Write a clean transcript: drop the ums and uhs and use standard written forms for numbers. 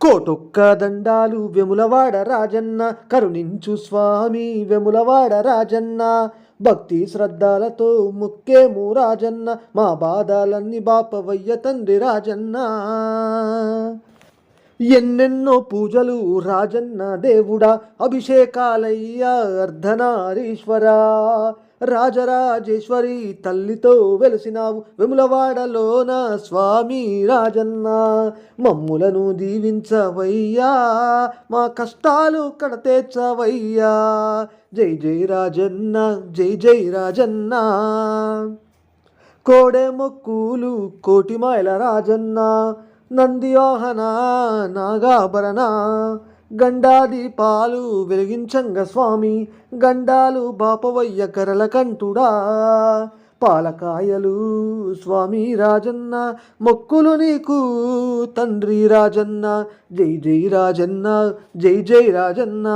కోటొక్క దండాలు వెములవాడ రాజన్న, కరుణించు స్వామి వెములవాడ రాజన్న. భక్తి శ్రద్ధలతో ముక్కేము రాజన్న, మా బాధలన్నీ బాపవయ్య తండ్రి రాజన్న. ఎన్నెన్నో పూజలు రాజన్న దేవుడా, అభిషేకాలయ్యా అర్ధనారీశ్వరా. రాజరాజేశ్వరి తల్లితో వెలిసినావు వెములవాడలోన స్వామి రాజన్న. మమ్ములను దీవించవయ్యా, మా కష్టాలు కడతేర్చవయ్యా. జై జై రాజన్న, జై జై రాజన్న. కోడె మొక్కులు కోటి మాయల రాజన్న, నందివాహన నాగాభరణ. గండాదీపాలు వెలిగించంగ స్వామి, గండాలు బాపవయ్య కరల కంఠుడా. పాలకాయలు స్వామి రాజన్న, మొక్కులు నీకు తండ్రి రాజన్న. జై జై రాజన్న, జై జై రాజన్న.